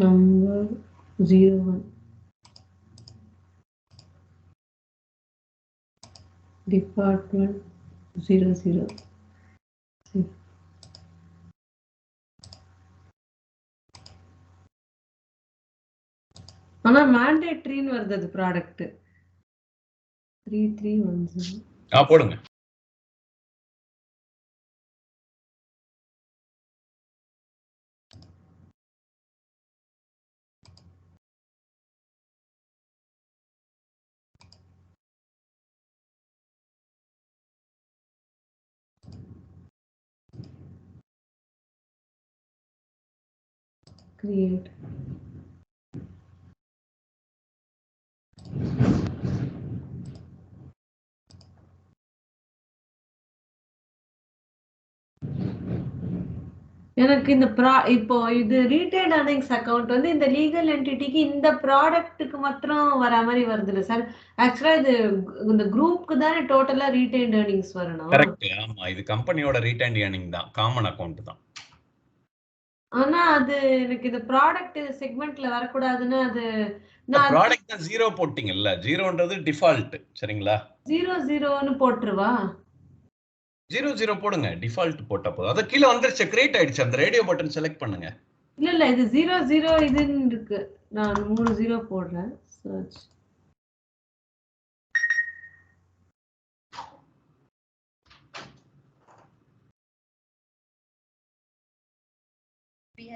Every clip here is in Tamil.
number 01 department 00 ஆனா mandatoryன்னு வருது அது ப்ராடக்ட் 3310 போடுங்க. create எனக்கு இந்த இப்போ இது ரீட்டைல் earnings அக்கவுண்ட் வந்து இந்த லீகல் என்டிட்டிக்கு இந்த ப்ராடக்ட்டுக்கு மாத்திரம் வர மாதிரி வருது இல்ல சார்? ஆக்சுவலா இது இந்த குரூப்க்கு தானே டோட்டலா ரீட்டைல் earnings வரணும். கரெக்ட். ஆமா, இது கம்பெனியோட ரீட்டைல் earning தான், காமன் அக்கவுண்ட் தான். ஆனா அது எனக்கு இந்த ப்ராடக்ட் செக்மெண்ட்ல வரக்கூடாதுன்னு அது நான் ப்ராடக்ட் தான் 0 போட்டீங்கல்ல, 0ன்றது டிஃபால்ட். சரிங்களா? 00ன்னு போட்டுருவா? 00 போடுங்க, டிஃபால்ட் போட்டா போதும். அது கீழ வந்துருச்சு, கிரியேட் ஆயிடுச்சு. அந்த ரேடியோ பட்டன் செலக்ட் பண்ணுங்க. இல்ல இது 00 இதுன்னு இருக்கு. நான் 3 0 போடுறேன். சர்ச்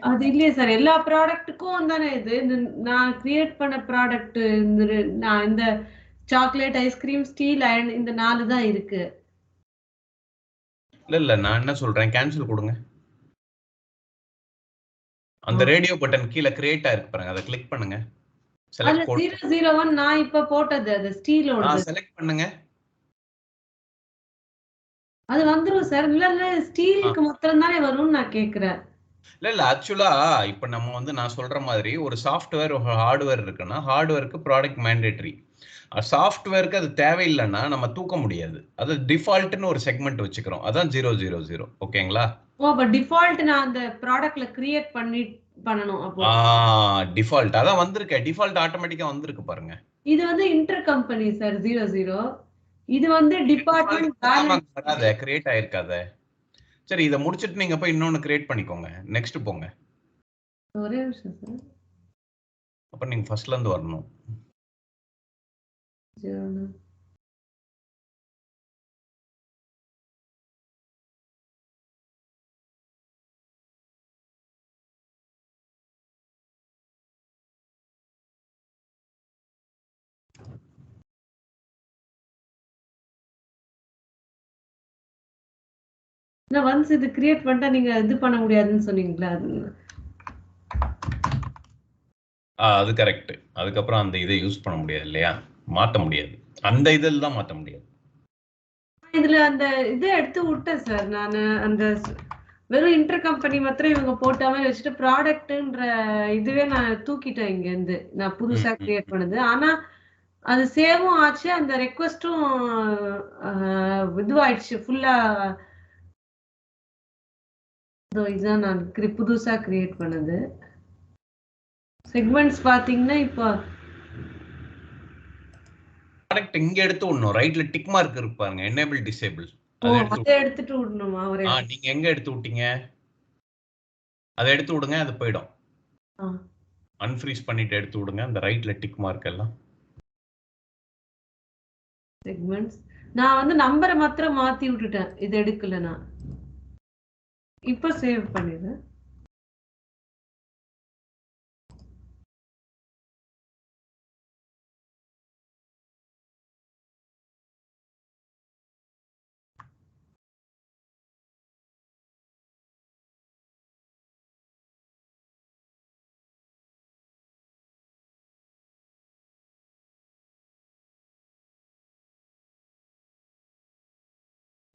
அது இல்லையே சார், எல்லா ப்ராடக்ட்டுக்கும் தானே இது. நான் கிரியேட் பண்ண ப்ராடக்ட் நான் இந்த சாக்லேட், ஐஸ்கிரீம், ஸ்டீல், அயர்ன் இந்த 4 தான் இருக்கு. இல்ல நான் என்ன சொல்றேன், கேன்சல் கொடுங்க. அந்த ரேடியோ பட்டன் கீழ கிரியேட் ஆயிருக்கு பாருங்க, அதை கிளிக் பண்ணுங்க. செலக்ட் கோட் 001 நான் இப்ப போட்டது அது ஸ்டீலோட. செலக்ட் பண்ணுங்க. அது வந்துரும் சார். இல்ல ஸ்டீலுக்கு மாத்திரம் தானே வரும்னு நான் கேக்குறேன். இல்ல ஆக்சுவலா இப்ப நம்ம வந்து நான் சொல்ற மாதிரி ஒரு சாஃப்ட்வேர் ஒரு ஹார்ட்வேர் இருக்குன்னா, ஹார்ட்வேருக்கு ப்ராடக்ட் மேண்டேட்டரி. சாஃப்ட்வேருக்கு அது தேவையில்லைன்னா நம்ம தூக்க முடியாது. அது டிஃபால்ட்னு ஒரு செக்மெண்ட் வச்சுக்கிறோம். அதான் 000. ஓகேங்களா? அப்ப டிஃபால்ட் நான் அந்த ப்ராடக்ட்ல கிரியேட் பண்ணணும். அப்போ டிஃபால்ட் அதான் வந்திருக்கு. டிஃபால்ட் ஆட்டோமேட்டிக்கா வந்திருக்கு பாருங்க. இது வந்து இன்டர் கம்பெனி சார் 00. இது வந்து டிபார்ட்மெண்ட் பேலன்ஸ் வராத, கிரியேட் ஆயிருக்காத. சரி, இத முடிச்சிட்டு நீங்க போய் இன்னொன்னு கிரியேட் பண்ணிக்கோங்க. நெக்ஸ்ட் போங்க. ஒரே நிமிஷம் சார். அப்ப நீங்க ஃபர்ஸ்ட்ல இருந்து வரணும். நான் ஒன்ஸ் இது கிரியேட் பண்ணிட்டா நீங்க இது பண்ண முடியாதுன்னு சொன்னீங்களா? அது கரெக்ட். அதுக்கப்புறம் அந்த இதை யூஸ் பண்ண முடியாது இல்லையா? மாத்த முடியாது. அந்த இதில் தான் மாத்த முடியாது. இதுல அந்த இதை எடுத்து விட்டேன் சார் நான். அந்த வெறும் இன்டர் கம்பெனி மாத்திரம் இவங்க போட்டாமே வச்சுட்டு ப்ராடக்ட்ன்ற இதுவே நான் தூக்கிட்டேன் இங்க இருந்து. நான் புதுசா கிரியேட் பண்ணது. ஆனா அது சேவும் ஆச்சு, அந்த ரெக்வெஸ்டும் இதுவாயிடுச்சு ஃபுல்லா. இதுதான் நான் புதுசா கிரியேட் பண்ணது. செக்மெண்ட்ஸ் பாத்தீங்கன்னா இப்போ ப்ராடக்ட் இங்க எடுத்து விடணும். ரைட்ல டிக் மார்க் இருக்கு பாருங்க, எனேபிள் டிசேபிள். அதை எடுத்துட்டு விடணுமா? நீங்க எங்க எடுத்து விட்டீங்க? அதை எடுத்து விடுங்க, அது போயிடும். அன்ஃப்ரீஸ் பண்ணிட்டு எடுத்து விடுங்க அந்த ரைட்ல டிக் மார்க் எல்லாம். செக்மெண்ட்ஸ் நான் வந்து நம்பரை மாத்திரம் மாத்தி விட்டுட்டேன். இது எடுக்கல நான். இப்போ சேவ் பண்ணிடுறேன்.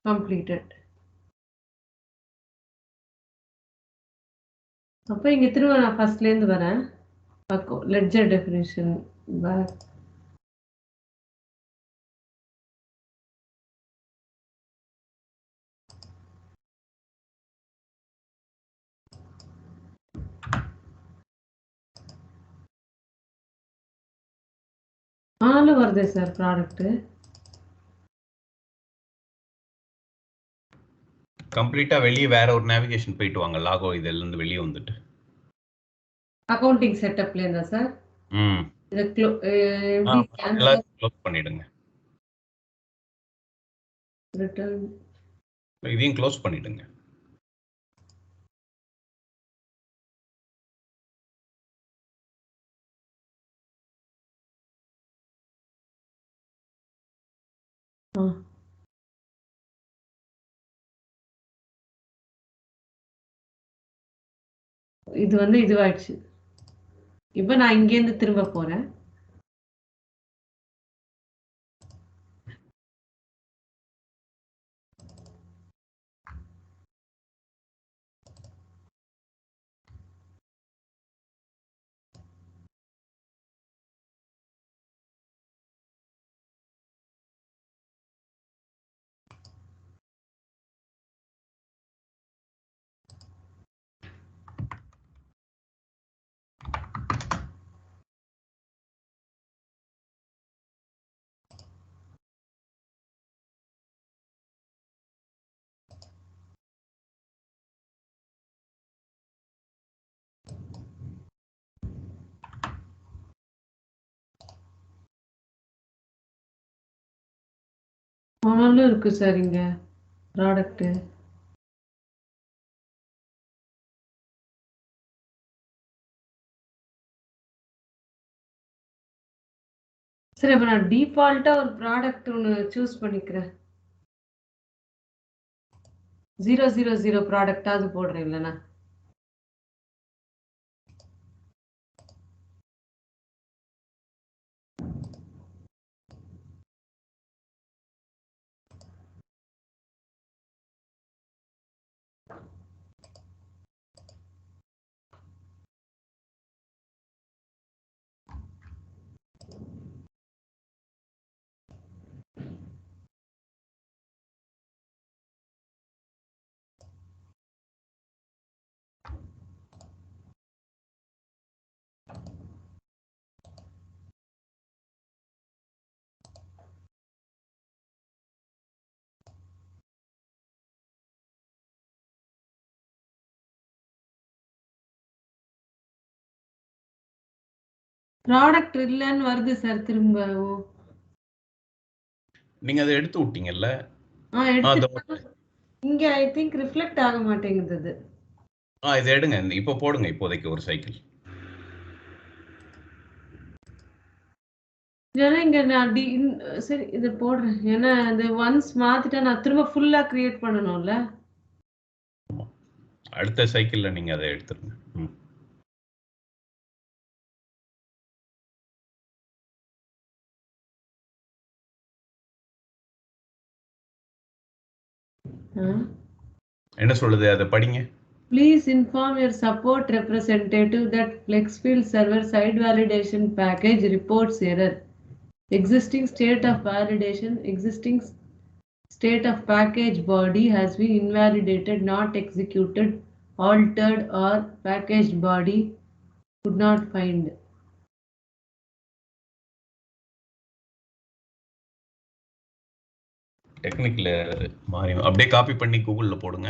completed. அப்ப இங்க திரும்ப நான் ஃபர்ஸ்ட்ல இருந்து வரேன். Ledger definition back. ஆனாலும் வருதே சார் ப்ராடக்ட். கம்ப்ளீட்டா வெளியே வேற ஒரு நேவிகேஷன் போயிட்டு வாங்க. லாகோ இதுல இருந்து வெளியே வந்துட்டு. அக்கவுண்டிங் செட்டப்ல இருந்தா சார். ம். இத எப்படி கேன்சல் எல்லாத்தையும் க்ளோஸ் பண்ணிடுங்க. ரிட்டர்ன் இதையும் க்ளோஸ் பண்ணிடுங்க. இது வந்து இதுவாயிடுச்சு. இப்ப நான் இங்கேருந்து திரும்ப போறேன். ஆனாலும் இருக்கு சார் இங்க ப்ராடக்ட். சரி, அப்ப நான் டிஃபால்ட்டா ஒரு ப்ராடக்ட் ஒன்று சூஸ் பண்ணிக்கிறேன். 000 ப்ராடக்டாவது போடுறேன் இல்லைண்ணா. ப்ராடக்ட் இல்லைன்னு வருது சார் திரும்பவும். நீங்க அதை எடுத்து விட்டீங்கல்ல? எடுத்து இங்க ஐ திங்க் ரிஃப்ளெக்ட் ஆக மாட்டேங்குது. இதை எடுங்க. இப்போ போடுங்க இப்போதைக்கு ஒரு சைக்கிள். ஏன்னா இங்க நான் சரி இது போடுறேன். ஏன்னா அது ஒன்ஸ் மாத்திட்டா நான் திரும்ப ஃபுல்லா கிரியேட் பண்ணணும்ல. அடுத்த சைக்கிள்ல நீங்க அதை எடுத்துருங்க. என்ன சொல்லுது அதை படிங்க. Please inform your support representative that FlexField server side validation package reports error. Existing state of validation, existing state of package body has been invalidated, not executed, altered, or packaged body could not find. Technical மாறி அப்படியே காப்பி பண்ணி கூகுள்ல போடுங்க.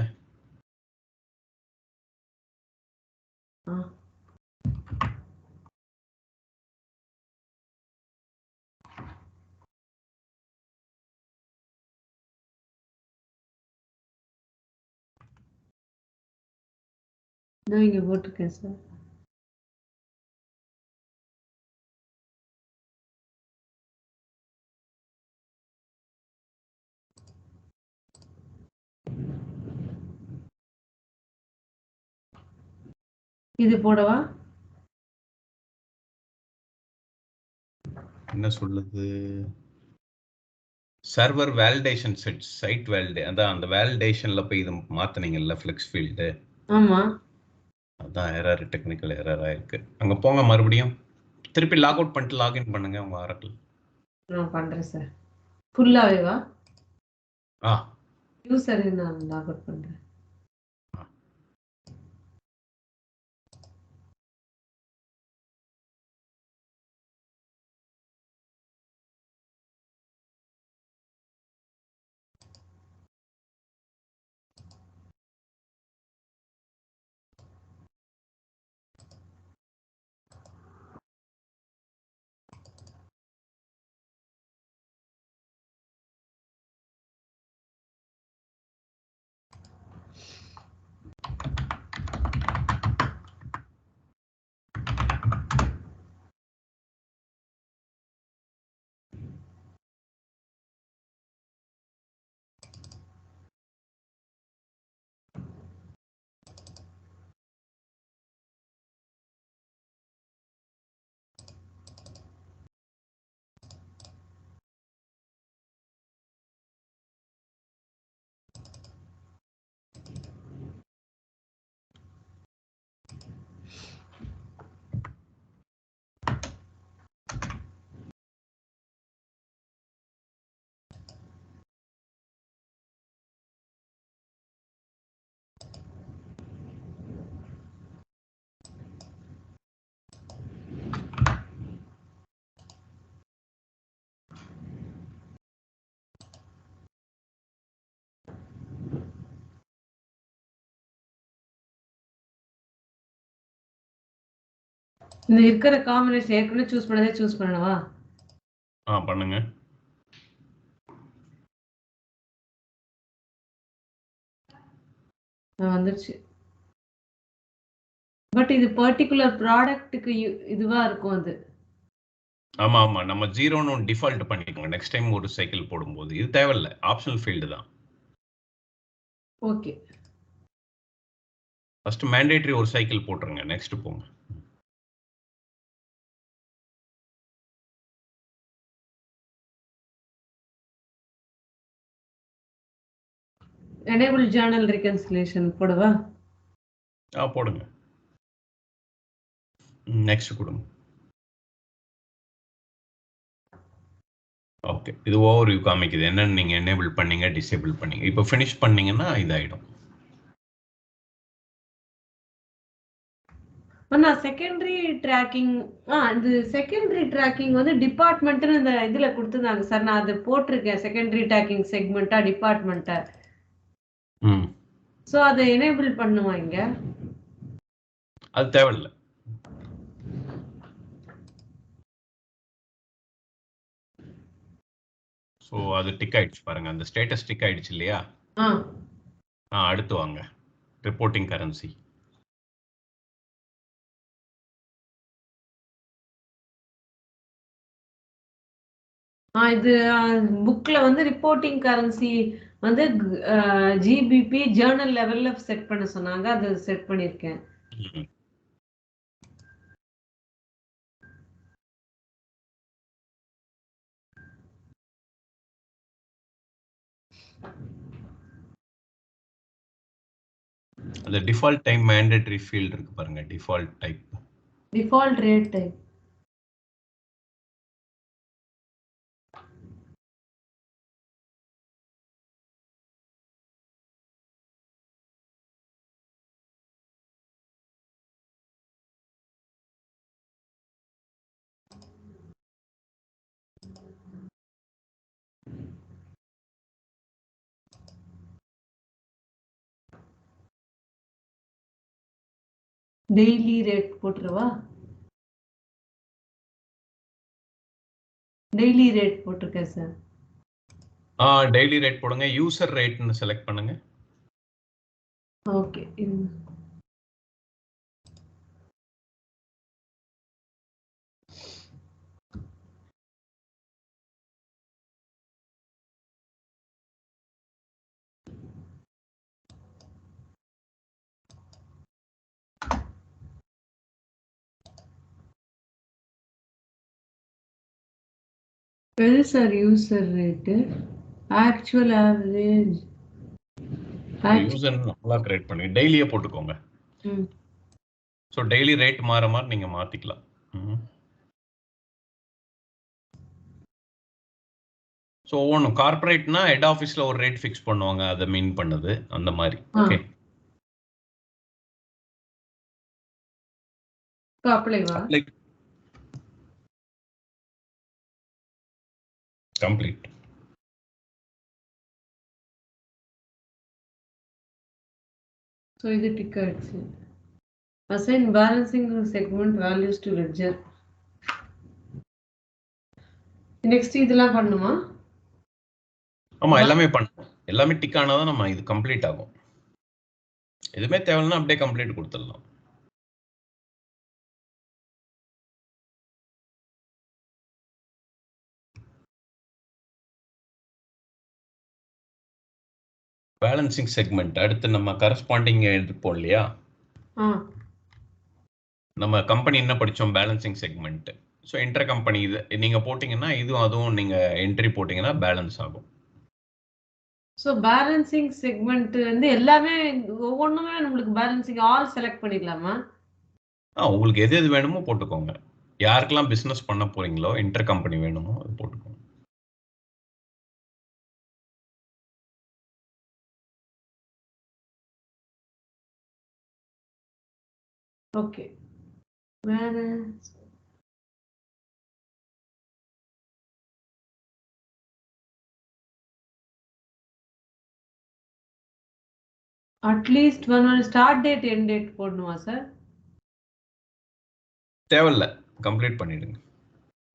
நான் இங்க போட்டிருக்கேன் சார். இது போடவா? என்ன சொல்லுது? சர்வர் வேலிடேஷன் செட் சைட் வேலிடே அதான் அந்த வேலிடேஷன்ல போய் இது மாத்துனீங்கல்ல ஃப்ளெக்ஸ் ஃபீல்டு. ஆமா, அதான் எரர், டெக்னிக்கல் எரர் ஆயிருக்கு. அங்க போங்க, மறுபடியும் திருப்பி லாக் அவுட் பண்ணிட்டு லாகின் பண்ணுங்க உங்க ஆரக்கிள். நான் பண்றேன் சார். ஃபுல்லாவேவா? ஆ யூசர் நான் லாக் அவுட் பண்றேன். இந்த இருக்கிற காம்பினேஷன் ஏற்கனவே சூஸ் பண்ணதே சூஸ் பண்ணவா? பண்ணுங்க. வந்துருச்சு. பட் இது பர்டிகுலர் ப்ராடக்ட்டுக்கு இதுவா இருக்கும் அது. ஆமா ஆமா, நம்ம 0ன்னு டிஃபால்ட் பண்ணிக்கோங்க நெக்ஸ்ட் டைம் ஒரு சைக்கிள் போடும்போது. இது தேவையில்லை, ஆப்ஷனல் ஃபீல்டு தான். ஓகே. ஃபர்ஸ்ட் மேண்டேட்டரி ஒரு சைக்கிள் போட்டுருங்க, நெக்ஸ்ட் போங்க. எனேபிள் ஜர்னல் ரெகன்சிலேஷன் போடவா? போடுங்க. நெக்ஸ்ட் கொடுங்க. ஓகே, இது ஓவர் வியூ காமிக்குது என்னன்னு நீங்க எனேபிள் பண்ணீங்க டிசேபிள் பண்ணீங்க. இப்போ ஃபினிஷ் பண்ணீங்கன்னா இதாயிடும். நான் செகண்டரி ட்ராக்கிங் இந்த செகண்டரி ட்ராக்கிங் வந்து டிபார்ட்மெண்ட்னு இந்த இதுல கொடுத்துருந்தாங்க சார். நான் அது போட்டிருக்கேன் செகண்டரி ட்ராக்கிங் செக்மெண்ட்டா டிபார்ட்மெண்ட்டா. ஸோ அதை எனேபிள் பண்ணுமா இங்க? அது தேவையில்லை. ஸோ அது டிக் ஆயிடுச்சு பாருங்க, அந்த ஸ்டேட்டஸ் டிக் ஆயிடுச்சு இல்லையா? அடுத்து வாங்க, ரிப்போர்ட்டிங் கரன்சி. இது புக்ல வந்து ரிப்போர்ட்டிங் கரன்சி வந்து ஜிபிபி ஜேர்னல் லெவல்ல செட் பண்ண சொன்னாங்க, அது செட் பண்ணிருக்கேன். அந்த டிஃபால்ட் டைம் மேண்டேட்டரி ஃபீல்ட் இருக்கு பாருங்க, default type, default rate type. Daily rate போட்டுருவா? டெய்லி ரேட் போட்டிருக்கேன் சார். டெய்லி ரேட் போடுங்க, யூசர் ரேட்னு செலக்ட் பண்ணுங்க. ஓகே. எது sir user rate? Actual average user நல்லா கிரியேட் பண்ணி டெய்லியே போட்டுக்கோங்க. ஸோ டெய்லி ரேட் மாற மாதிரி நீங்க மாத்திக்கலாம். ஸோ ஒவ்வொன்றும் கார்பரேட்னா ஹெட் ஆஃபீஸ்ல ஒரு ரேட் ஃபிக்ஸ் பண்ணுவாங்க, அதை மீன் பண்ணுது அந்த மாதிரி. Okay, apply complete. ஸோ இது டிக் ஆயிடுச்சு. Assign balancing segment values to ledger. Next இதெல்லாம் பண்ணுமா? ஆமா, எல்லாமே பண்ணணும். எல்லாமே டிக் ஆனாதான் நம்ம இது கம்ப்ளீட் ஆகும். எதுவுமே தேவைன்னா அப்படியே கம்ப்ளீட் கொடுத்துடலாம். பேலன்சிங் செக்மெண்ட் அடுத்து நம்ம கரஸ்பாண்டிங் எடுப்போம் இல்லையா? நம்ம கம்பெனி என்ன படிச்சோம், balancing segment. So inter company இது நீங்க போட்டீங்கன்னா இதுவும் அதுவும் நீங்க என்ட்ரி போட்டீங்கன்னா பேலன்ஸ் ஆகும். ஸோ பேலன்சிங் செக்மெண்ட் வந்து எல்லாமே ஒவ்வொன்றுமே நம்மளுக்கு பேலன்சிங் ஆல் செலக்ட் பண்ணிக்கலாமா? உங்களுக்கு எது எது வேணுமோ போட்டுக்கோங்க. யாருக்கெல்லாம் பிஸ்னஸ் பண்ண போறீங்களோ இன்டர் கம்பெனி வேணுமோ அது போட்டுக்கோங்க. ஓகே, வேற at least one start date end date போடணுமா சார்? தேவையில்ல, கம்ப்ளீட் பண்ணிடுங்க.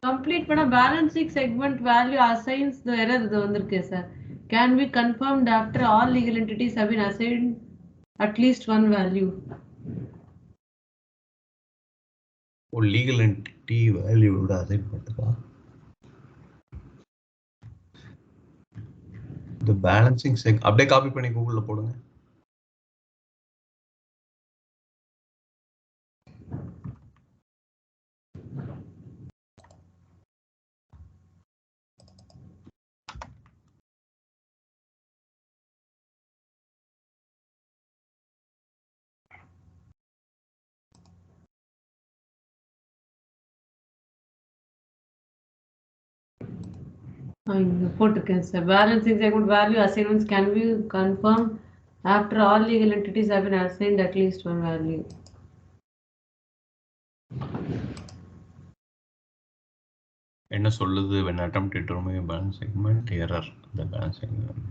கம்ப்ளீட் பண்ண பேலன்சிங் செக்மெண்ட் வேல்யூ அசைன்ஸ் தி எரர் இது வந்திருக்கு sir. Can be confirmed after all legal entities have been assigned at least one value. ஒரு லீகல் என்டிட்டி வேல்யூவோட அசைன் பண்ணுவா. இந்த பேலன்சிங் செக் அப்படியே காப்பி பண்ணி கூகுள்ல போடுங்க. இங்க போட்டுருக்கேன் sir. Balancing segment value assignments can be confirm after all legal entities have been assigned at least one value. என்ன சொல்லுது? when attempted to remove a balance segment error, the balance segment.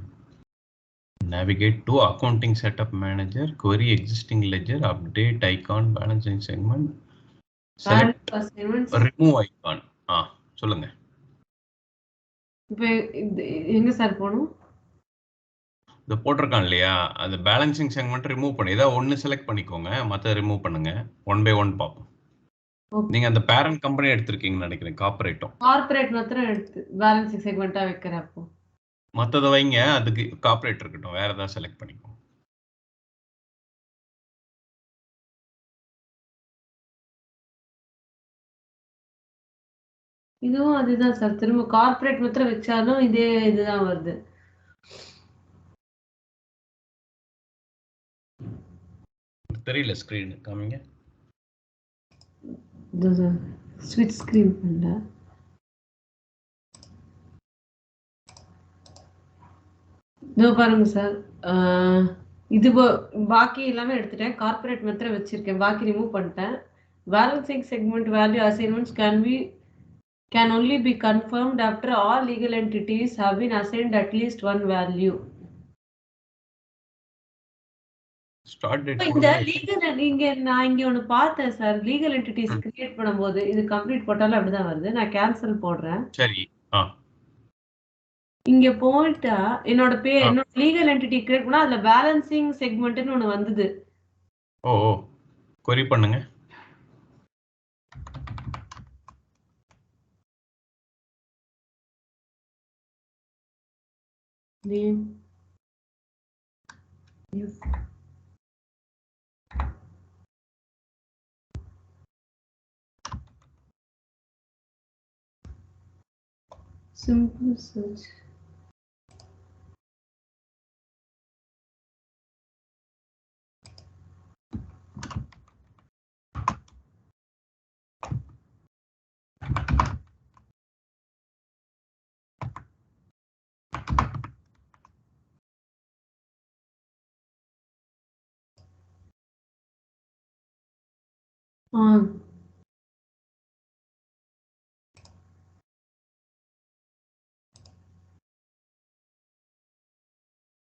Navigate to accounting setup manager, query existing ledger, update icon, balancing segment, select remove icon. சொல்லுங்க. இப்போ எங்க சார் போணும்? இந்த போட்டிருக்கான் இல்லையா, அந்த பேலன்சிங் செக்மெண்ட் ரிமூவ் பண்ணி ஏதாவது ஒன்று செலக்ட் பண்ணிக்கோங்க, மற்ற ரிமூவ் பண்ணுங்க. ஒன் பை ஒன் பார்ப்போம். நீங்க அந்த பேரண்ட் கம்பெனி எடுத்திருக்கீங்கன்னு நினைக்கிறேன். கார்ப்பரேட் மாத்திரம் எடுத்து பேலன்சிங் செக்மெண்டா வைக்கிறப்போ மற்றதை வைங்க, அதுக்கு கார்ப்பரேட் இருக்கட்டும். வேற ஏதாவது செலக்ட் பண்ணிக்கோங்க. இதுவும் அதுதான் சார். திரும்ப கார்ப்பரேட் மாத்திரம் வச்சாலும் இதே இதுதான் வருது. தெரியல, ஸ்கிரீன் காமிங்க. ஸ்விட்ச் ஸ்கிரீன் பண்ணல. இதோ பாருங்க சார். இது பாக்கி எல்லாமே எடுத்துட்டேன். கார்ப்பரேட் மாத்திரம் வச்சிருக்கேன், பாக்கி ரிமூவ் பண்ணிட்டேன். Balancing segment value assignments can only be confirmed after all legal entities have been assigned at least one value. Start date இந்த லீகல் நான் இங்க ஒன்னு பார்த்தேன் சார். லீகல் என்டிட்டிஸ் கிரியேட் பண்ணும்போது இது கம்ப்ளீட் போட்டாலும் அப்படிதான் வருது. நான் கேன்சல் போடுறேன். சரி. இங்க போயிட்டா என்னோட என்னோட லீகல் என்டிட்டி கிரியேட் பண்ணா அதுல பேலன்சிங் செக்மெண்ட்னு ஒன்னு வந்தது. ஓ, query பண்ணுங்க. name yes simple search.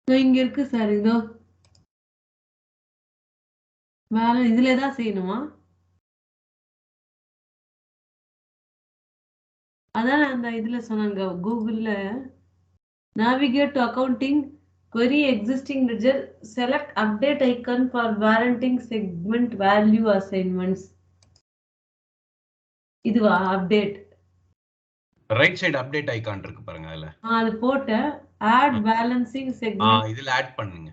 இங்க இருக்கு சார். இதோ வேலை இதுல தான் செய்யணுமா? அதான் அந்த இதுல சொன்னாங்க கூகுள்ல. navigate to accounting, query existing ledger, select update icon for warranting segment value assignments. இதுவா update? Right side update icon இருக்கு பாருங்க, அதுல அது போட்ட ஆட் பேலன்சிங் செக்மெண்ட் இதுல ஆட் பண்ணுங்க.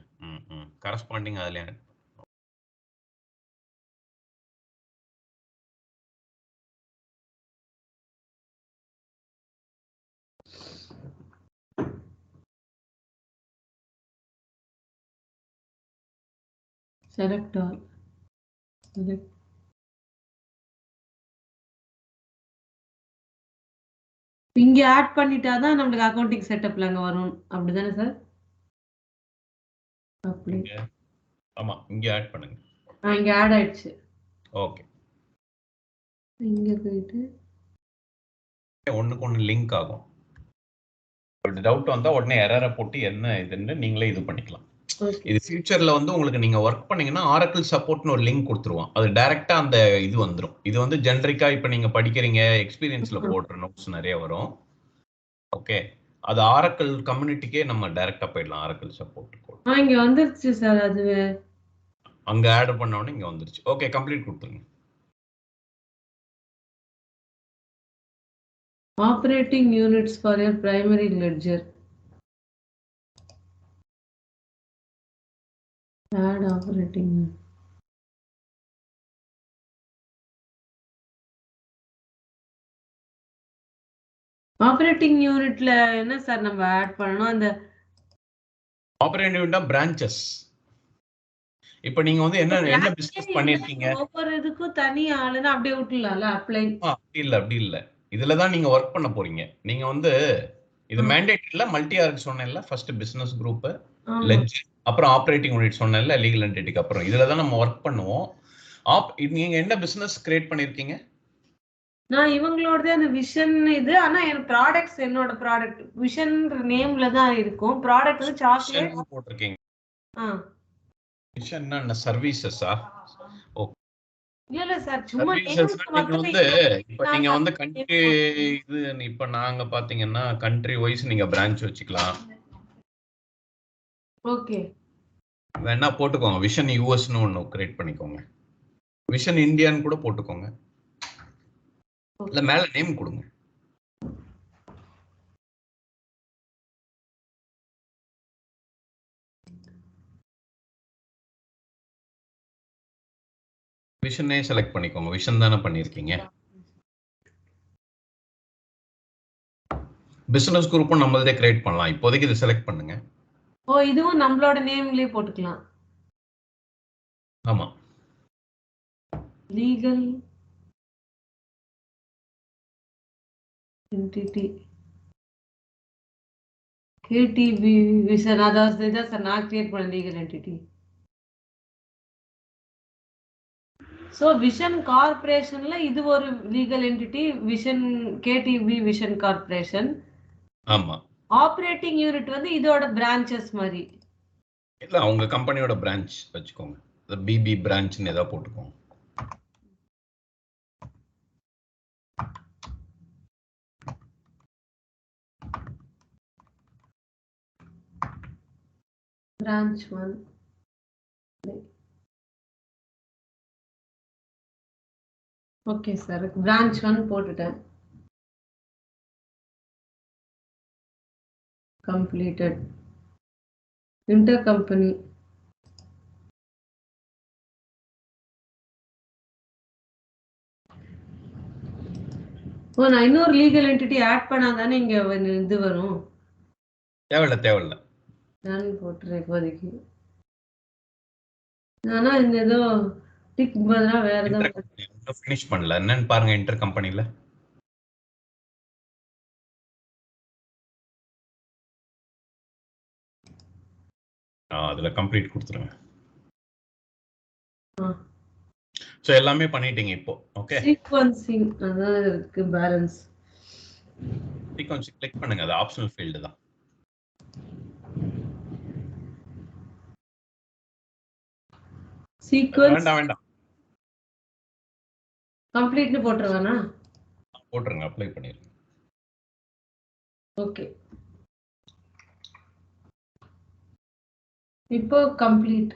கரஸ்பாண்டிங் அதுல ஆட். select all. Select. இங்க ஆட் பண்ணிட்டாதான் நமக்கு அக்கவுண்டிங் செட்டப்ல அங்க வரும். அப்படிதானே சார்? ஆமா, இங்க ஆட் பண்ணுங்க. இங்க ஆட் ஆயிடுச்சு. ஓகே. இங்க போயிட்டு ஒண்ணுக்கு ஒண்ணு லிங்க் ஆகும். டவுட் வந்தா உடனே எரரை போட்டு என்ன இதுன்னு நீங்களே இது பண்ணிக்கலாம். ஓகே. இது ஃபியூச்சர்ல வந்து உங்களுக்கு நீங்க ஒர்க் பண்ணீங்கன்னா ஆரக்கிள் சப்போர்ட்னு ஒரு லிங்க் கொடுத்துருவோம். அது டைரக்டா அந்த இது வந்துரும். இது வந்து ஜெனரிக்கா இப்ப நீங்க படிக்கிறீங்க, எக்ஸ்பீரியன்ஸ்ல போடுற நோட்ஸ் நிறைய வரும். ஓகே. அது ஆரக்கிள் கம்யூனிட்டிக்கே நம்ம டைரக்டா போயிடலாம். Oracle support code. இங்க வந்துருச்சு சார் அதுவே. அங்க ஆட் பண்ண உடனே இங்க வந்துருச்சு. ஓகே, கம்ப்ளீட் கொடுத்துருங்க. Operating units for your primary ledger. Add operating unit. Operating யூனிட்ல என்ன சார் நம்ம ஆட் பண்ணணும்? அந்த ஆப்ரேட்டிங் யூனிட்னா பிரான்ச்சஸ். இப்போ நீங்க வந்து என்ன பிசினஸ் பண்ணிருக்கீங்க? ஒவ்வொரு இதுக்கும் தனி ஆளுன்னு அப்படியே விட்டுலாம்ல அப்ளை. அப்படி இல்ல. இதுல தான் நீங்க ஒர்க் பண்ண போறீங்க. நீங்க வந்து இது மேண்டேட் இல்ல, மல்டி ஆர்க் சொன்னேன்ல, ஃபர்ஸ்ட் பிசினஸ் குரூப், லெட்ஜர், அப்புறம் ஆப்ரேட்டிங் யூனிட் சொன்னேன்ல, லீகல் என்டிட்டிக்கு அப்புறம் இதுல தான் நம்ம ஒர்க் பண்ணுவோம். நீங்க என்ன பிசினஸ் கிரியேட் பண்ணிருக்கீங்க? நான் இவங்களோடதே அந்த விஷன் இது. ஆனா என் ப்ராடக்ட்ஸ் என்னோட ப்ராடக்ட் விஷன் நேம்ல தான் இருக்கும். ப்ராடக்ட் வந்து சாக்லேட் போட்டிருக்கீங்க. ஆ விஷன்னா என்ன சர்வீசஸா? இல்ல சார், சும்மா நீங்க வந்து இப்ப நீங்க வந்து கண்ட்ரி இது இப்ப நாங்க பாத்தீங்கன்னா கண்ட்ரி வைஸ் நீங்க பிரான்ச் வச்சுக்கலாம். ஓகே. வேணா போட்டுக்கோங்க, விஷன் யூஎஸ்னு ஒன்னு கிரியேட் பண்ணிக்கோங்க. விஷன் இந்தியான்னு கூட போட்டுக்கோங்க. இல்ல மேல நேம் கொடுங்க. விஷனே செலக்ட் பண்ணிக்கோங்க. விஷன் தானே பண்ணிருக்கீங்க. பிசினஸ் குரூப்பும் நம்மளதே கிரியேட் பண்ணலாம். இப்போதைக்கு இதை செலக்ட் பண்ணுங்க. இதுவும் நம்மளோட நேம்லயே போட்டுக்கலாம். ஆமா. Legal entity KTV vision. அதாவது இதான் சார் நான் கிரியேட் பண்ண லீகல் என்டிட்டி. ஸோ விஷன் கார்பரேஷன்ல இது ஒரு legal entity, vision KTV vision corporation. ஆமா. ஆப்ரேட்டிங் யூனிட் வந்து இதோட பிரான்ச்சஸ் மாதிரி. இல்ல உங்க கம்பெனியோட பிரான்ச் வச்சுக்கோங்க. பிபி பிரான்ச்னு ஏதாவது போட்டுக்கோங்க. பிரான்ச் 1. ஓகே சார், பிரான்ச் 1 போட்டுட்டேன். கம்ப்ளீட்டட். Inter company. நான் இன்னொரு லீகல் என்டிட்டி ஆட் பண்ணாதானே இங்க இது வரும்? தேவையில்ல. நான் போட்டுறேன் இப்போதைக்கு. ஆனா இந்த ஏதோ டிக் பதிலா வேற ஏதாவது ஃபினிஷ் பண்ணல. என்னன்னு பாருங்க இன்டர் கம்பெனில. அதுல கம்ப்ளீட் கொடுத்துருங்க. சோ எல்லாமே பண்ணிட்டீங்க இப்போ. ஓகே. சீக்வென்சிங் அதான் இருக்கு பேலன்ஸ். சீக்வென்ஸ் கிளிக் பண்ணுங்க. அது ஆப்ஷனல் ஃபீல்ட் தான். சீக்வென்ஸ் வேண்டாம். கம்ப்ளீட்னு போட்டுருவானா? போட்டுருங்க, அப்ளை பண்ணிருங்க. ஓகே. இப்போ complete.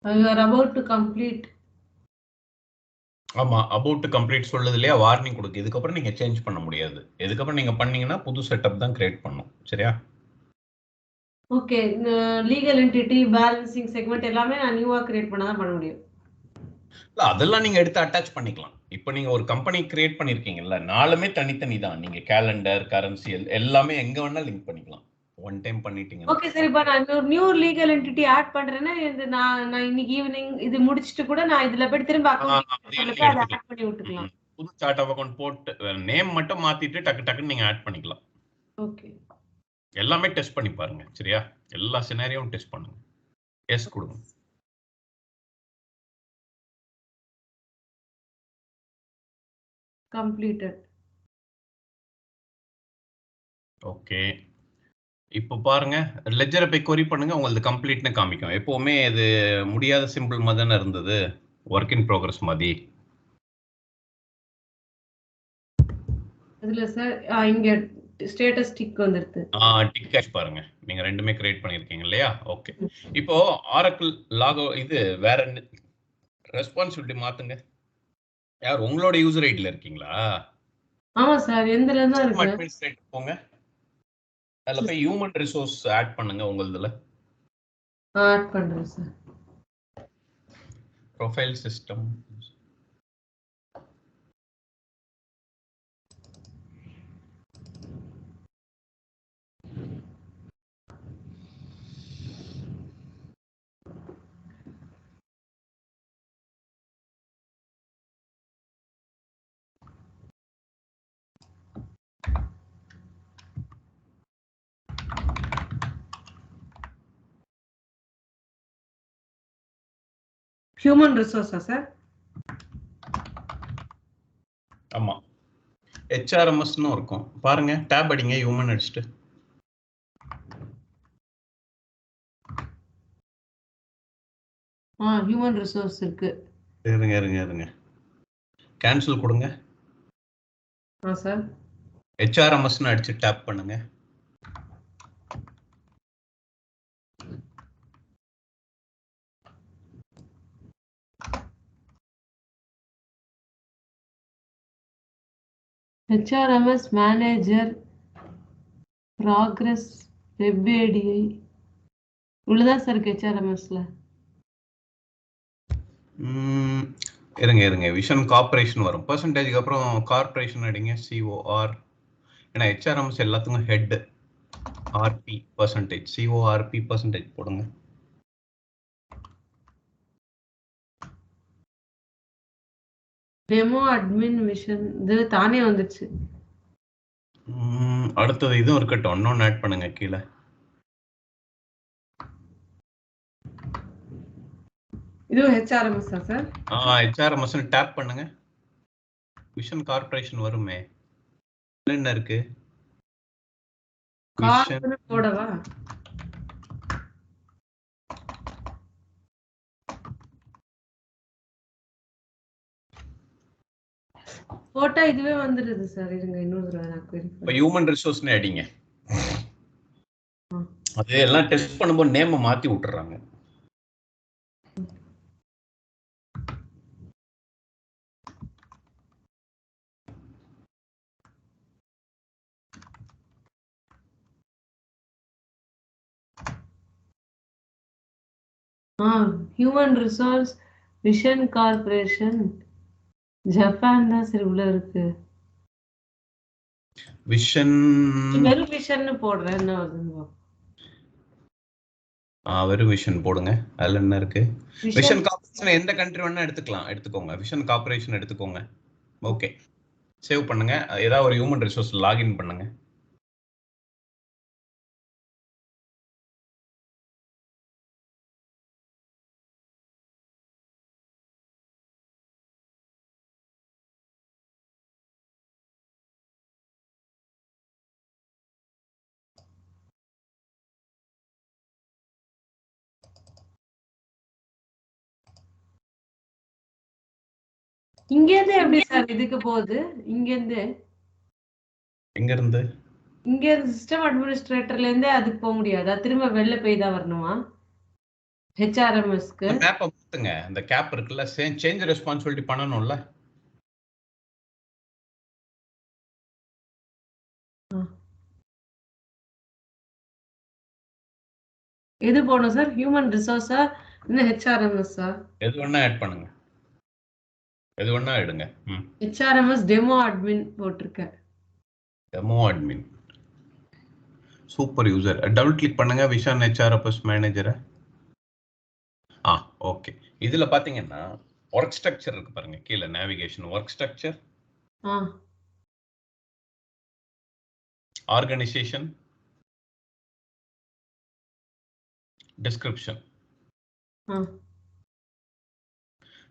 You are about to complete. ஆமா, அபவுட் டு கம்ப்ளீட் சொல்லுது இல்லையா, வார்னிங் கொடுக்கு. இதுக்கப்புறம் நீங்க சேஞ்ச் பண்ண முடியாது. இதுக்கப்புறம் நீங்க பண்ணீங்கன்னா புது செட்டப் தான் கிரியேட் பண்ணும். சரியா? Okay. Legal entity balancing segment எல்லாமே நான் நியூவா கிரியேட் பண்ண தான் பண்ண முடியும். இல்ல அதெல்லாம் நீங்க எடுத்து அட்டாச் பண்ணிக்கலாம். இப்போ நீங்க ஒரு கம்பெனி கிரியேட் பண்ணிருக்கீங்கல்ல, நாலுமே தனித்தனி தான். நீங்க கேலண்டர், கரன்சி எல்லாமே எங்க வேணா லிங்க் பண்ணிக்கலாம். ஒன் டைம் பண்ணிட்டீங்கன்னா. ஓகே சார், இப்போ நான் ஒரு நியூ லீகல் என்டிட்டி ஆட் பண்றேன்னா இது நான் இன்னைக்கு ஈவினிங் இது முடிச்சிட்டு கூட நான் இதுல போய் திரும்ப அக்கவுண்ட் அதை ஆட் பண்ணி விட்டுக்கலாம். புது சார்ட் ஆஃப் அக்கவுண்ட் போட்டு நேம் மட்டும் மாத்திட்டு டக்குன்னு நீங்க ஆட் பண்ணிக்கலாம். ஓகே. எல்லாமே டெஸ்ட் பண்ணி பாருங்க. சரியா? எல்லா சினாரியோவும் டெஸ்ட் பண்ணுங்க. எஸ் கொடுங்க. கம்ப்ளீட்டட். ஓகே. இப்போ பாருங்க, லெட்ஜரை போய் கொரி பண்ணுங்க, உங்களுக்கு கம்ப்ளீட்னு காமிக்கும். எப்பவுமே இது முடியாத சிம்பிள் மாதிரி தானே இருந்தது, ஒர்க் இன் ப்ரோக்ரஸ் மாதிரி. இதுல சார் இங்க ஸ்டேட்டஸ் டிக் வந்துருது. டிக் ஆச்சு பாருங்க, நீங்க ரெண்டுமே கிரியேட் பண்ணிருக்கீங்க இல்லையா? ஓகே. இப்போ ஆரக்கிள் லாகோ இது வேற ரெஸ்பான்சிபிலிட்டி மாத்துங்க. யார் உங்களோட யூசர் ஐடில இருக்கீங்களா? ஆமா சார், எந்தல தான் இருக்கு. அட்மினிஸ்ட்ரேட்டர் போங்க, அதுல போய் ஹியூமன் ரிசோர்ஸ் ஆட் பண்ணுங்க உங்களதுல. ஆட் பண்றேன் சார். Profile system. ஹியூமன் ரிசோர்ஸா சார்? ஆமா, ஹெச்ஆர்எம்எஸ்னு இருக்கும் பாருங்க, டேப் அடிங்க ஹியூமன் அடிச்சுட்டு. ஹியூமன் ரிசோர்ஸ் இருக்கு. இருங்க கேன்சல் கொடுங்க. சார் ஹெச்ஆர்எம்எஸ்னு அடிச்சு டேப் பண்ணுங்க. HRMS manager progress web ATI இவ்வளவுதான் சார் இருக்கு ஹெச்ஆர்எம்எஸ்ல. இருங்க விஷன் கார்பரேஷன் வரும், பர்சன்டேஜ்க்கு அப்புறம் கார்பரேஷன் அடிங்க, சிஓஆர். ஏன்னா ஹெச்ஆர்எம்எஸ் எல்லாத்துக்கும் head, RP percentage, CORP percentage போடுங்க. டெமோ அட்மின் விஷன் இது தானே வந்துச்சு. அடுத்தது இதுவும் இருக்கட்டும், இன்னொன்னு ஆட் பண்ணுங்க கீழே. இதுவும் ஹெச்ஆர்எம்எஸ் சார்? ஹெச்ஆர்எம்எஸ் டேப் பண்ணுங்க, விஷன் கார்பரேஷன் வருமே. என்ன இருக்கு? விஷன் போடவா? போட்டா இதுவே வந்துருது சார். இருங்க இன்னொரு தடவை நான் query இப்போ பண்றேன். ஹியூமன் ரிசோர்ஸ்னு அடிங்க. அது எல்லாம் டெஸ்ட் பண்ணும்போது நேம் மாத்தி விட்டுறாங்க. Human resource vision corporation Japan தான் சார் உள்ள இருக்கு. விஷன் வெறும் விஷன் போடுறேன், என்ன வருதுங்க? வெறும் விஷன் போடுங்க. அதுல என்ன இருக்கு? விஷன் கார்பரேஷன் எந்த கண்ட்ரி வேணா எடுத்துக்கோங்க. விஷன் கார்பரேஷன் எடுத்துக்கோங்க. ஓகே, சேவ் பண்ணுங்க. ஏதாவது ஒரு ஹியூமன் ரிசோர்ஸ் லாகின் பண்ணுங்க. இங்க இருந்து எப்படி சார் இதுக்கு போகுது? இங்க இருந்து இங்க சிஸ்டம் அட்மினிஸ்ட்ரேட்டர்ல இருந்தே அதுக்கு போக முடியாதா? திரும்ப வெளில போய் தான் வரணுமா ஹெச்ஆர்எம்எஸ்க்கு? மேப்பை மாத்துங்க, அந்த கேப் இருக்குல்ல, சேஞ்ச் ரெஸ்பான்சிபிலிட்டி பண்ணணும்ல. எது போகணும் சார்? ஹியூமன் ரிசோர்ஸா இல்ல ஹெச்ஆர்எம்எஸ்ஸா? எது வேணா ஆட் பண்ணுங்க, எது வேணா எடுங்க. ஹெச்ஆர்எம்எஸ் டெமோ அட்மின் போட்டிருக்கேன். Demo admin super user. Double click பண்ணுங்க விஷன் ஹெச்ஆர்எஸ் மேனேஜரை. ஓகே. இதுல பாத்தீங்கன்னா ஒர்க் ஸ்ட்ரக்சர் இருக்கு பாருங்க, கீழே navigation work structure, organisation, description.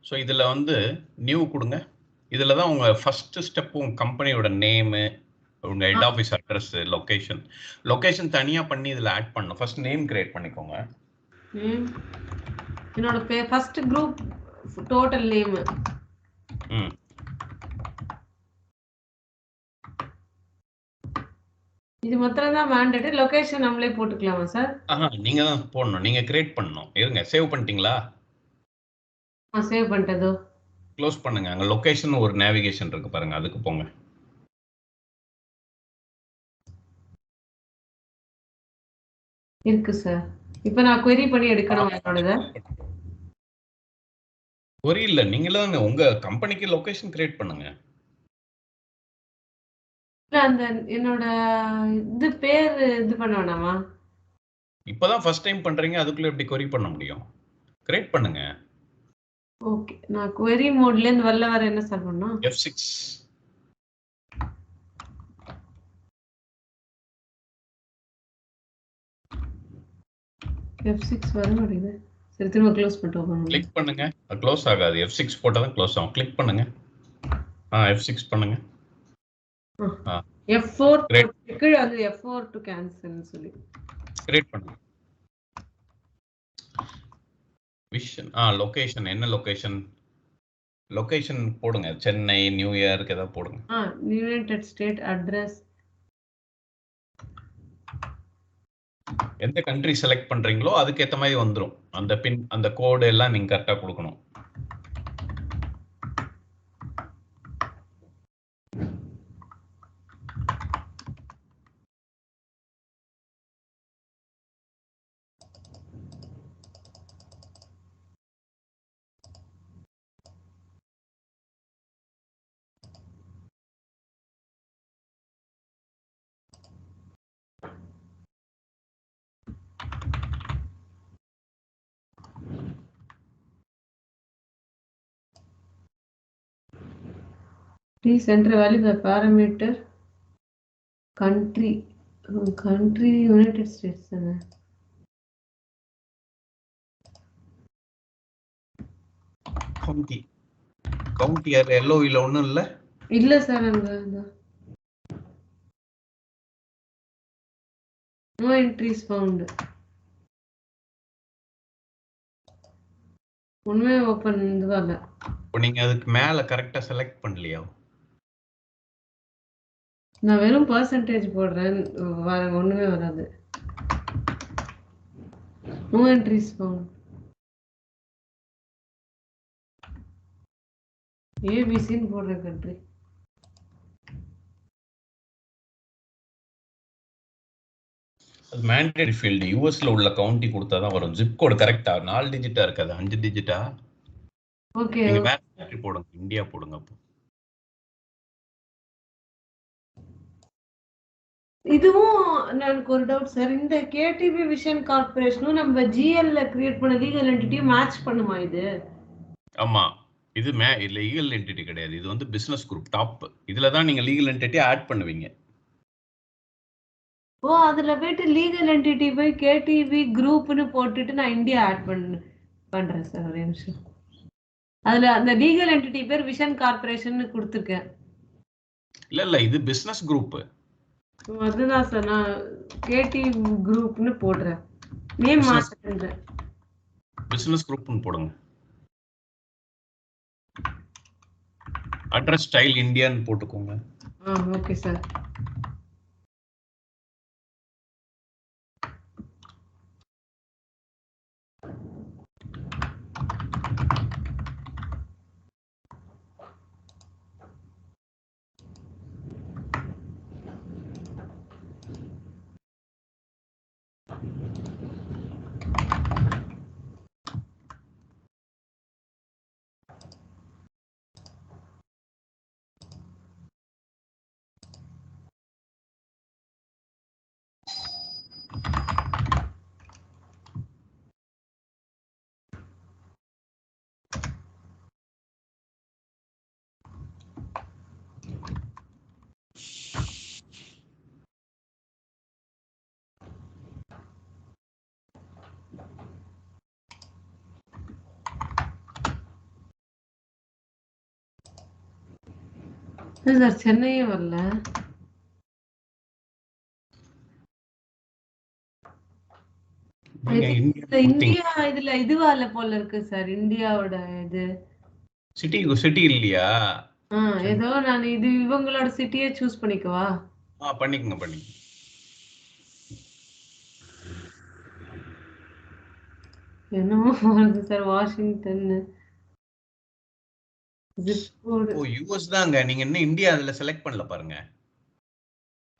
So இதில் வந்து நியூ கொடுங்க. இதில் தான் உங்கள் ஃபஸ்ட்டு ஸ்டெப்பு உங்கள் கம்பெனியோட நேமு, உங்க ஹெட் ஆஃபீஸ் அட்ரஸ், லொகேஷன் தனியா பண்ணி இதுல ஆட் பண்ணணும். ஃபர்ஸ்ட் நேம் கிரியேட் பண்ணிக்கோங்க. என்னோட ஃபர்ஸ்ட் குரூப் டோட்டல் நேம். இது மாத்திரம் தான் மேண்டேட்டரி. லொகேஷன் நம்மளே போட்டுக்கலாமா சார்? நீங்க தான் போடணும். நீங்க கிரியேட் பண்ணணும். இருங்க, சேவ் பண்ணிட்டீங்களா? சேவ் பண்ணிட்டதோ. க்ளோஸ் பண்ணுங்க. அங்க லொகேஷன் ஒரு நேவிகேஷன் இருக்கு பாருங்க, அதுக்கு போங்க. இருக்கு சார். இப்போ நான் query பண்ணி எடுக்கணும் என்னோடத. query இல்ல, நீங்களே உங்க கம்பெனிக்கு லொகேஷன் கிரியேட் பண்ணுங்க. இல்ல அந்த என்னோட இது பேர் இது பண்ண வேணாமா? இப்பதான் ஃபர்ஸ்ட் டைம் பண்றீங்க, அதுக்குள்ள எப்படி query பண்ண முடியும்? கிரியேட் பண்ணுங்க. ஓகே, நான் query மோட்ல இருந்து வரல வர என்ன சார் பண்ணனும்? F6. F6 வர மாட்டேங்குது. சரி, திரும்ப க்ளோஸ் பண்ணிட்டு ஓபன் பண்ணுங்க. கிளிக் பண்ணுங்க. அது க்ளோஸ் ஆகாது. F6 போட்டா தான் க்ளோஸ் ஆகும். கிளிக் பண்ணுங்க. F6 பண்ணுங்க. F4 கீழ அது F4 டு கேன்சல் சொல்லி கிரியேட் பண்ணுங்க. விஷன் லொகேஷன் என்ன லொகேஷன் போடுங்க. சென்னை, நியூயார்க் ஏதாவது போடுங்க. United state address. எந்த கண்ட்ரி செலக்ட் பண்றீங்களோ அதுக்கு ஏத்த மாதிரி வந்துரும். அந்த பின் அந்த கோட் எல்லாம் நீங்க கரெக்ட்டா கொடுக்கணும். Please enter value the parameter country United States. County yellow இல்ல ஒண்ணும் இல்ல சார். அங்க no entries found. ஒண்ணுமே ஓபன் இதுவால. இப்போ நீங்க அதுக்கு மேல கரெக்ட்டா செலக்ட் பண்ணலையா? நான் வெறும் percentage போடுறேன், ஒண்ணுமே வராது. no entries found. ABC ன்னு போடுற கண்ட்ரி. அது மேண்டேட்டரி ஃபீல்ட். யுஎஸ்ல உள்ள கவுண்டி கொடுத்தா தான் வரும். ஜிப் கோட் கரெக்ட்டா 4 டிஜிட்டா இருக்காது, 5 டிஜிட்டா. ஓகே, நீங்க மேண்டேட்டரி போடுங்க, இந்தியா போடுங்க. அப்போ இதுவும் எனக்கு ஒரு டவுட் சார். இந்த கேடிவி விஷன் கார்ப்பரேஷனும் நம்ம ஜிஎல்ல கிரியேட் பண்ண லீகல் என்டிட்டியும் மேட்ச் பண்ணுமா இது? ஆமா, இது லீகல் என்டிட்டி கிடையாது. இது வந்து பிசினஸ் குரூப் டாப். இதுல தான் நீங்க லீகல் என்டிட்டி ஆட் பண்ணுவீங்க. அதுல போயிட்டு லீகல் என்டிட்டி போய் கேடிவி குரூப்னு போட்டுட்டு நான் இந்தியா ஆட் பண்றேன் சார். ஒரு நிமிஷம். அதுல அந்த லீகல் என்டிட்டி பேர் விஷன் கார்ப்பரேஷன் கொடுத்துருக்கேன். இல்ல இது பிசினஸ் குரூப். அதுதான் சார், நான் கேடிவி குரூப்னு போடுறேன். நேம் மாத்துறேன். பிசினஸ் குரூப்னு போடுங்க. அட்ரஸ் ஸ்டைல் இந்தியான்னு போட்டுக்கோங்க. Okay sir. சார் சென்னையே வரல. நீங்க இந்தியா இந்தியா இதுல இதுவா இல்ல போல இருக்கு சார், இந்தியாவோட இது. சிட்டி இல்லையா? ஏதோ நான் இது இவங்களோட சிட்டியே சூஸ் பண்ணிக்கவா? பண்ணிக்கங்க. என்னமோ வருது சார், வாஷிங்டன் ஜிப் கோடு. யூஎஸ் தாங்க. நீங்க என்ன இந்தியா அதுல செலக்ட் பண்ணல பாருங்க.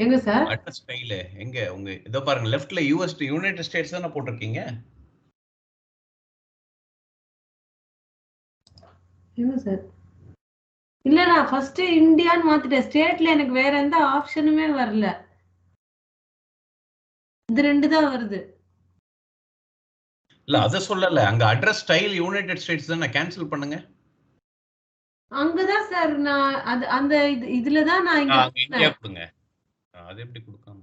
எங்க சார்? அட்ரஸ் ஸ்டைல் எங்க உங்க இதோ பாருங்க, லெஃப்ட்ல யூஎஸ் யுனைடெட் ஸ்டேட்ஸ் தானே போட்டிருக்கீங்க. எங்க சார்? இல்ல, நான் ஃபர்ஸ்ட் இந்தியான்னு மாத்திட்டேன். ஸ்டேட்ல எனக்கு வேற எந்த ஆப்ஷனுமே வரல. இது 2 தான் வருது. இல்ல அத சொல்லல, அங்க அட்ரஸ் ஸ்டைல் யுனைடெட் ஸ்டேட்ஸ் தானே, கேன்சல் பண்ணுங்க. அங்கதான் சார் நான் அந்த இதுல தான் நான் இங்க இந்தியா கொடுங்க. அது எப்படி கொடுக்காம?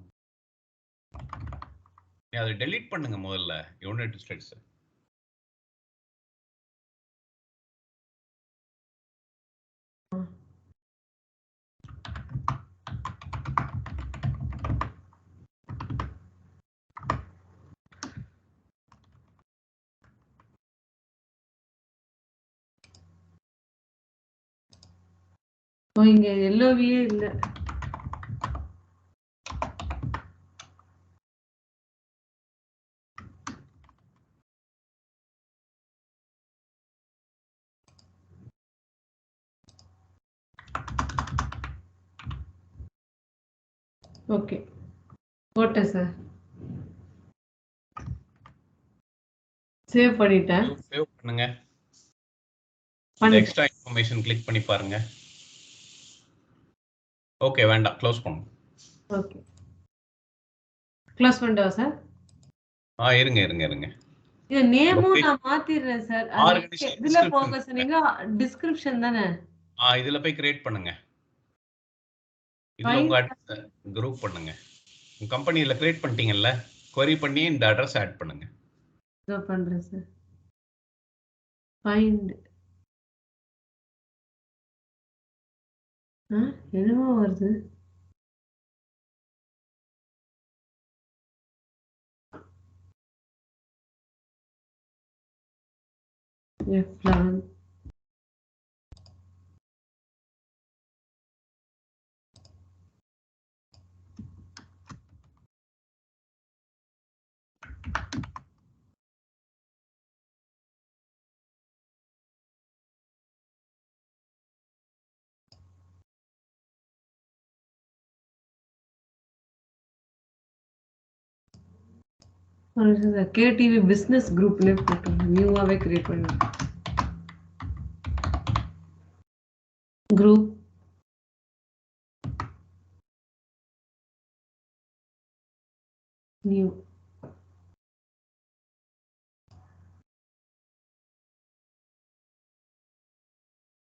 அதை டெலீட் பண்ணுங்க முதல்ல, யுனைடெட் ஸ்டேட்ஸ். இங்க எல்லோவியே இல்ல. ஓகே, போட்டேன் சார். சேவ் பண்ணிட்டேன். சேவ் பண்ணுங்க. எக்ஸ்ட்ரா இன்ஃபர்மேஷன் கிளிக் பண்ணி பாருங்க. ஓகே, வேண்டாம், க்ளோஸ் பண்ணுங்க. ஓகே, க்ளோஸ் பண்ணிட்டா சார்? இருங்க. இது நேமும் நான் மாத்திடுறேன் சார். இதுல போக சொன்னீங்க, டிஸ்கிரிப்ஷன் தானே? இதுல போய் கிரியேட் பண்ணுங்க. இதுல உங்க அட்ரஸ் குரூப் பண்ணுங்க. உங்க கம்பெனில கிரியேட் பண்ணிட்டீங்கல்ல, query பண்ணி இந்த அட்ரஸ் ஆட் பண்ணுங்க. இதோ பண்றேன் சார். ஃபைண்ட் என்னமோ வருது. F11. கேடிவி பிசினஸ் குரூப்னே போட்டு நியூவாவே கிரியேட் பண்ணு. Group new.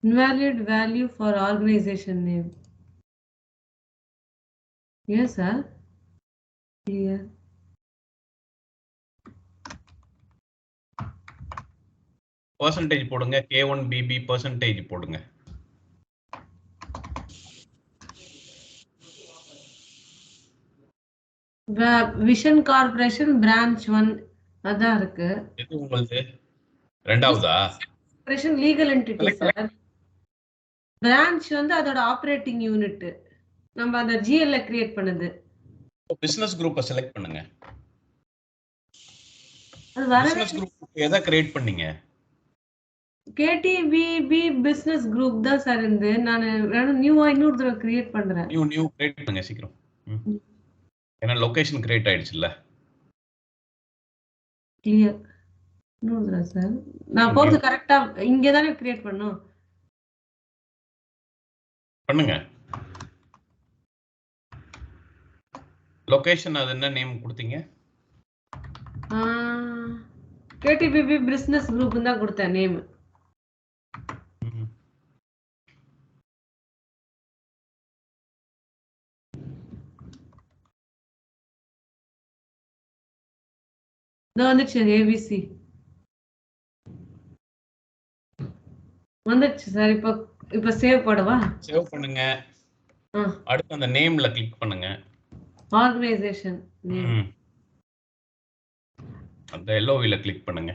Invalid value for organization name. Yes sir. Clear. percentage போடுங்க. K1BB percentage போடுங்க. விஷன் கார்ப்பரேஷன் பிரான்ச் 1 அதான் இருக்கு. இது உங்களுக்கு ரெண்டாவதா? Corporation legal entity sir. Branch வந்து அதோட ஆபரேட்டிங் யூனிட். நம்ம அந்த ஜிஎல்ல கிரியேட் பண்ணது. பிசினஸ் குரூப்பை செலக்ட் பண்ணுங்க. அது வரவே பிசினஸ் குரூப் எதை கிரியேட் பண்ணீங்க? கேடிவிபி பிசினஸ் குரூப் தான் சார் இருந்து. நான் வேணும் நியூவா இன்னொரு தடவை கிரியேட் பண்றேன். நியூ கிரியேட் பண்ணுங்க சீக்கிரம். ஏன்னா லொகேஷன் கிரியேட் ஆயிடுச்சுல்ல. கிளியர். இன்னொரு தடவை சார். நான் போறது கரெக்ட்டா இங்க தானே கிரியேட் பண்ணனும். பண்ணுங்க. லொகேஷன் அது என்ன நேம் கொடுத்தீங்க? கேடிபிபி பிசினஸ் குரூப் தான் கொடுத்தேன் நேம். வந்துச்சு ஏபிசி வந்துச்சு சார். இப்ப சேவ் பண்ணவா? சேவ் பண்ணுங்க. அடுத்து அந்த நேம்ல கிளிக் பண்ணுங்க. Organisation name. அந்த எல்ஓவில கிளிக் பண்ணுங்க.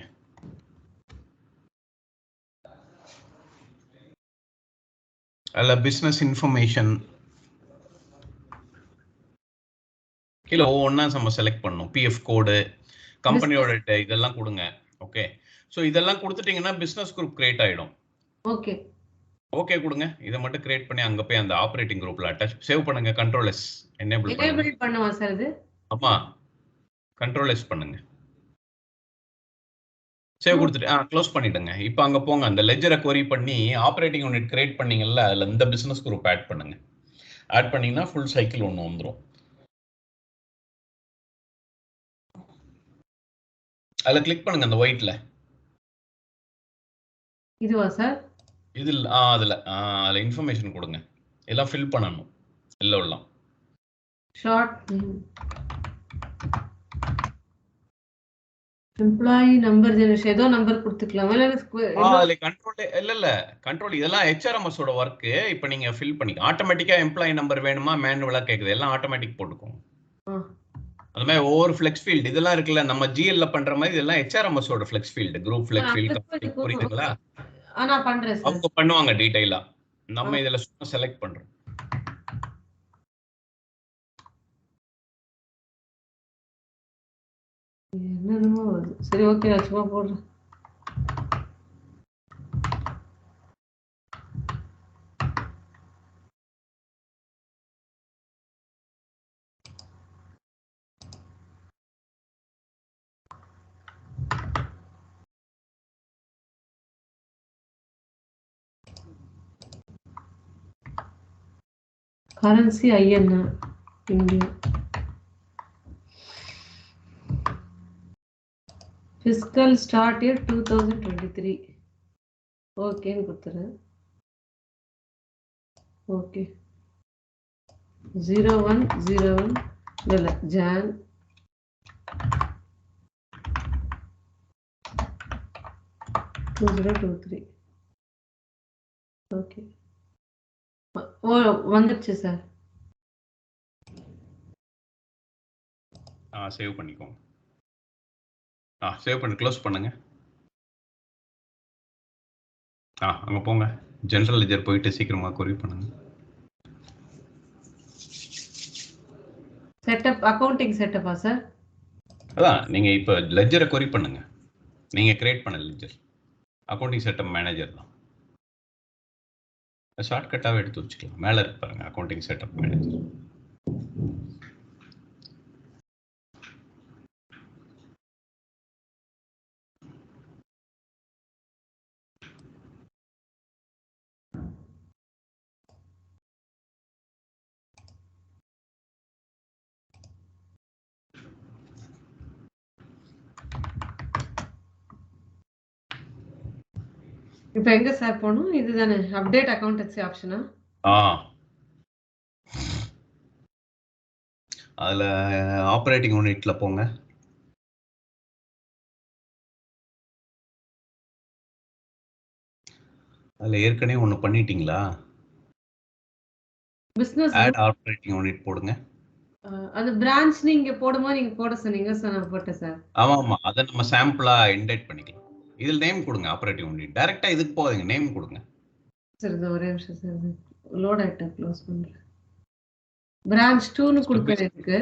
அதுல பிசினஸ் இன்ஃபர்மேஷன் கீழே ஒவ்வொன்றா நம்ம செலக்ட் பண்ணணும். பிஎஃப் கோடு, கம்பெனியோட இதெல்லாம் கொடுங்க. ஓகே, ஸோ இதெல்லாம் கொடுத்துட்டீங்கன்னா பிஸ்னஸ் குரூப் கிரியேட் ஆகிடும். ஓகே ஓகே கொடுங்க. இதை மட்டும் கிரியேட் பண்ணி அங்கே போய் அந்த ஆப்ரேட்டிங் குரூப்ல அட்டாச் சேவ் பண்ணுங்க. கண்ட்ரோல் எஸ் எனேபிள் பண்ணுவா சார் இது? ஆமா, கண்ட்ரோல் எஸ் பண்ணுங்க. சேவ் கொடுத்துட்டு க்ளோஸ் பண்ணிடுங்க. இப்போ அங்கே போங்க, அந்த லெஜரை கொரி பண்ணி ஆப்ரேட்டிங் யூனிட் கிரியேட் பண்ணீங்கல்ல, அதில் இந்த பிஸ்னஸ் குரூப் ஆட் பண்ணுங்க. ஆட் பண்ணீங்கன்னா ஃபுல் சைக்கிள் ஒன்று வந்துடும். அதில் கிளிக் பண்ணுங்க அந்த ஒயிட்ல. இதுவா சார்? இதில் அதில் இன்ஃபர்மேஷன் கொடுங்க. எல்லாம் ஃபில் பண்ணணும். எல்லாம் ஷார்ட் எம்ப்ளாயி நம்பர் ஜெனரேஷன் ஏதோ நம்பர் கொடுத்துக்கலாம். அதுல கண்ட்ரோல் இல்ல கண்ட்ரோல் இதெல்லாம் HRMS ஓட வர்க். இப்போ நீங்க ஃபில் பண்ணிக்க ஆட்டோமேட்டிக்கா எம்ப்ளாயி நம்பர் வேணுமா மேனுவலா கேக்குது, எல்லாம் ஆட்டோமேட்டிக் போட்டுக்கோங்க. அது மாதிரி ஒவ்வொரு ஃப்ளெக்ஸ் ஃபீல்ட் இதெல்லாம் இருக்குல்ல, நம்ம GL ல பண்ற மாதிரி இதெல்லாம் HRMS ஓட flex field, group flex field, புரியுதுங்களா? நான் பண்றேன் சார். அவங்க பண்ணுவாங்க டீடைலா. நம்ம இதல சும்மா செலக்ட் பண்றோம். என்னமோ வருது. சரி ஓகே, நான் சும்மா போடுறேன். Currency INR India. Fiscal start year 2023. ஓகேன்னு கொடுத்துறேன். ஓகே 01/01 இல்ல Jan 2023. ஓகே வந்துருச்சு சார். சேவ் பண்ணிக்கோங்க. சேவ் பண்ணி க்ளோஸ் பண்ணுங்க. அங்க போங்க, ஜெனரல் லெஜர் போயிட்டு சீக்கிரமா கொரி பண்ணுங்க. செட்டப் அக்கவுண்டிங் செட்டப்பா சார்? அதான் நீங்க இப்போ லெஜரை கொரி பண்ணுங்க. நீங்க கிரியேட் பண்ண லெஜர் அக்கவுண்டிங் செட்டப் மேனேஜர் தான். ஷார்ட்கட்டாவே எடுத்து வச்சுக்கலாம். மேல இருக்கு பாருங்க அக்கவுண்டிங் செட்டப் மேனேஜர். இப்போ எங்க சார் போணும்? இதுதானே அப்டேட் அக்கவுண்டன்சி ஆப்ஷனா? அதுல ஆப்ரேட்டிங் யூனிட்ல போங்க. அதுல ஏற்கனவே ஒண்ணு பண்ணிட்டீங்களா? பிசினஸ் ஆட் ஆப்ரேட்டிங் யூனிட் போடுங்க. அது பிரான்ச் நீங்க போடும்போது நீங்க போட சொன்னீங்க சார், நான் போட்டேன் சார். ஆமா அத நம்ம சாம்பிளா இன்டெக்ட் பண்ணிக்கலாம். இதில் நேம் கொடுங்க. ஆப்ரேட்டிங் யூனிட் டைரக்டா இதுக்கு போகாதீங்க, நேம் கொடுங்க. சார் இது ஒரே நிமிஷம் சார், லோட் ஆயிட்டா க்ளோஸ் பண்றேன். பிரான்ச் 2னு கொடுக்கிறேன் இதுக்கு.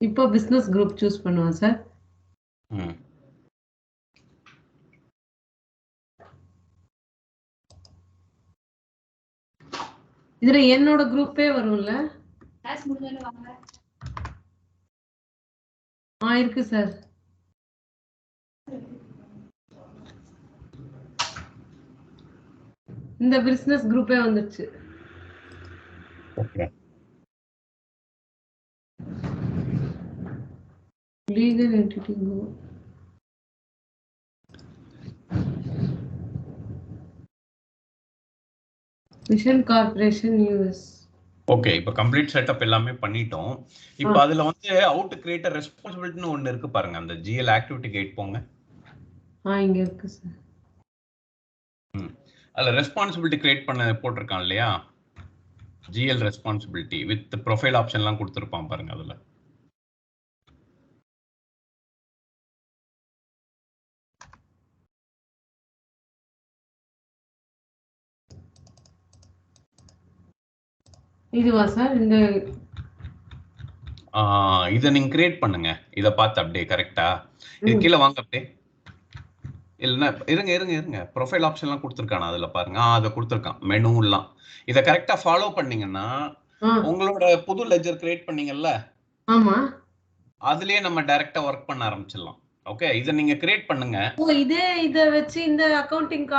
இப்போ பிசினஸ் குரூப் சூஸ் பண்ணுவோம் சார். இதுல என்னோட குரூப்பே வரும்ல? இருக்கு சார். இந்த பிசினஸ் குரூப்பே வந்துருச்சு. ஓகே, லீகல் என்டிட்டி கோ. Vision corporation US. ஓகே, இப்போ கம்ப்ளீட் செட்டப் எல்லாமே பண்ணிட்டோம். இப்போ அதுல வந்து அவுட் கிரியேட் ரெஸ்பான்சிபிலிட்டின்னு ஒன்னு இருக்கு பாருங்க. அந்த GL ஆக்டிவிட்டி கைட் போங்க. இங்க இருக்கு சார். அதுல ரெஸ்பான்சிபிலிட்டி கிரியேட் பண்ண போட்டிருக்கான் இல்லையா, ஜிஎல் ரெஸ்பான்சிபிலிட்டி வித் ப்ரொஃபைல் ஆப்ஷன்லாம் கொடுத்துருப்பான் பாருங்க அதுல. இதுவா சார்? இந்த இதை நீங்க கிரியேட் பண்ணுங்க. இதை பார்த்து அப்படியே கரெக்டா இது கீழே வாங்க அப்படியே. இல்லைன்னா இருங்க இருங்க இருங்க, ப்ரொஃபைல் ஆப்ஷன்லாம் கொடுத்துருக்கானா அதுல பாருங்க. அதை கொடுத்துருக்கான் மெனுலாம். இதை கரெக்டா ஃபாலோ பண்ணீங்கன்னா உங்களோட புது லெஜர் கிரியேட் பண்ணீங்கல்ல, ஆமா, அதுலயே நம்ம டைரக்டா ஒர்க் பண்ண ஆரம்பிச்சிடலாம். ஓகே, இதை நீங்க கிரியேட் பண்ணுங்க. இதை வச்சு இந்த அக்கவுண்டிங்